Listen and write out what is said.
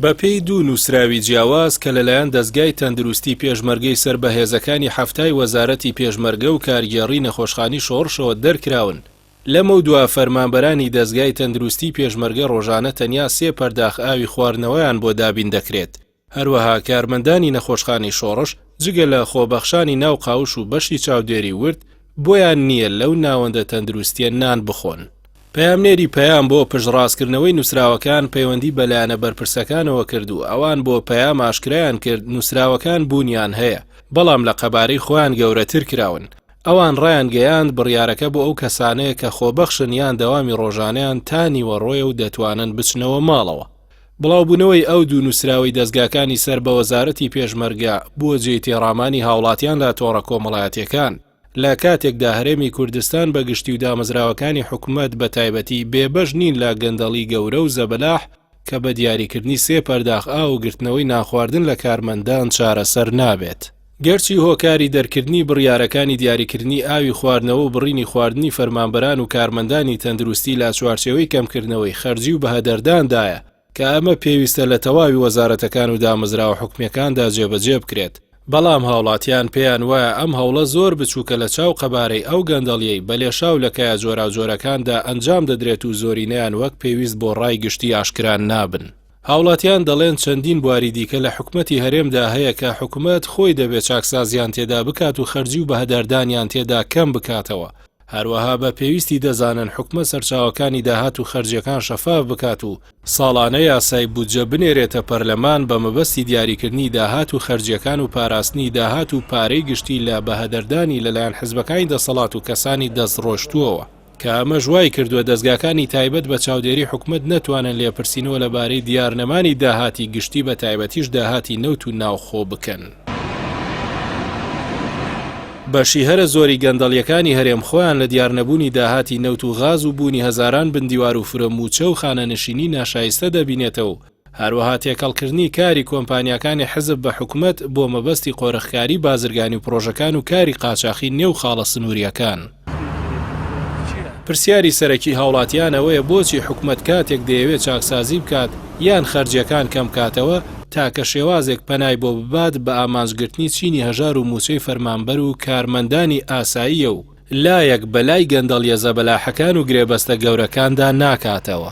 بەپێی دوو نووسراوی جیاواز کە لەلایەن دەستگای تەندروستی پێشمەرگەی سەربەهێزەکانی هەفتای وەزارەتی پێشمەرگە و کارگێڕی نەخۆشخانی شۆڕشەوە دەرکراون. لەمە دووە فەرمانبەرانی دەستگای تەندروستی پێشمەرگە ڕۆژانە تەنیا 3 پەرداخ ئاوی خواردنەوەیان بۆ دابین دەکرێت. هەروەها کارمەندانی نەخۆشخانی شۆڕش جگە لە خۆبەخشانی ناو قاوش و بەشی چاودێری ورد بۆیان نییە لەو ناوەندە تەندروستیە نان بخۆن. پەیامنێری پەیام بۆ پشتڕاستکردنەوەی نووسراوەکان پەیوەندی بەلایەنە بەرپرسەکانەوە کرد و ئەوان بۆ پەیام ئاشکرایان کرد نووسراوەکان بوونیان هەیە، بەڵام لە قەبارەی خۆیان گەورەتر کراون. ئەوان ڕایان گەیاند بڕیارەکە بۆ ئەو کەسانەیە کە خۆبەخشن یان دەوامی ڕۆژانەیان تانیوە ڕۆیە و دەتوانن بچنەوە ماڵەوە. بڵاوبوونەوەی ئەو دوو نووسراوی دەستگاکانی سەر بە وەزارەتی پێشمەرگە بووە جێی تێڕامانی هاوڵاتیان لە تۆڕە کۆمەڵایەتیەکان. لە کاتێکدا هەرێمی کوردستان بە گشتی و دامەزراوەکانی حکوومەت بە تایبەتی بێبەش نین لە گەندەڵی گەورە و زەبەلاح کە بە دیاریکردنی 3 پەرداخ ئاو و گرتنەوەی ناخواردن لە کارمەندان چارەسەر نابێت. گەرچی هۆکاری دەرکردنی بڕیارەکانی دیاریکردنی ئاوی خواردنەوە و بڕینی خواردنی فەرمانبەران و کارمەندانی تەندروستی لا چوارچێوەی کەمکردنەوەی خەرجی و بەهەدەرداندایە کە ئەمە پێویستە لە تەواوی وەزارەتەکان و دامەزراوە حکومیەکاندا جێبەجێ بکرێت. بەڵام هاوڵاتیان پێیان وایە ئەم هەوڵە زۆر بچووکە لە چاو قەبارەی ئەو گەندەڵیەی بەلێشاو لە کایە جۆرا جۆرەکاندا ئەنجام دەدرێت و زۆرینەیان وەک پێویست بۆ ڕای گشتی ئاشکران نابن. هاوڵاتیان دەڵێن چەندین بواری دیکە لە حکومەتی هەرێمدا هەیە کە حکومەت خۆی دەبێت چاکسازیان تێدا بکات و خەرجی و بەهەدەردانیان تێدا کەم بکاتەوە. هەروەها بە پێویستی دەزانن حکومە سەرچاوەکانی داهات و خەرجیەکان شەفاف بکات و ساڵانە یاسای بودجە بنێرێتە پەرلەمان بە مەبەستی دیاریکردنی داهات و خەرجیەکان و پاراستنی داهات و پارەی گشتی لە بەهەدەردانی لەلایەن حیزبەکانی دەسەڵات و کەسانی دەستڕۆشتووەوە کە ئەمە ژوای کردووە دەستگاکانی تایبەت بە چاودێری حکومەت نەتوانن لێپرسینەوە لەبارەی دیارنەمانی داهاتی گشتی بە تایبەتیش داهاتی نەوت و ناوخۆ بکەن. بەشی هەرە زۆری گەندەڵیەکانی هەرێم خۆیان لە دیارنەبوونی داهاتی نەوت و غاز و بوونی هەزاران بندیوار و فرەموچە و خانەنشینی ناشایستە دەبینێتەوە. هەروەها تێکەڵکردنی کاری کۆمپانیاکانی حزب بە حکومەت بۆ مەبەستی قۆرەخکاری بازرگانی و پرۆژەکان و کاری قاچاقی نێو خاڵە سنووریەکان. پرسیاری سەرەکی هاوڵاتیان ئەوەیە بۆچی حکومەت کاتێک دەیەوێت چاکسازی بکات یان خەرجیەکان کەم کاتەوە تاکە شێوازێک پەنای بۆ ببات بە ئامانجگرتنی چینی هەژار و موچەی فەرمانبەر و کارمەندانی ئاساییە و لایەک بەلای گەندەڵیە زەبەلاحەکان و گرێبەستە گەورەکاندا ناکاتەوە.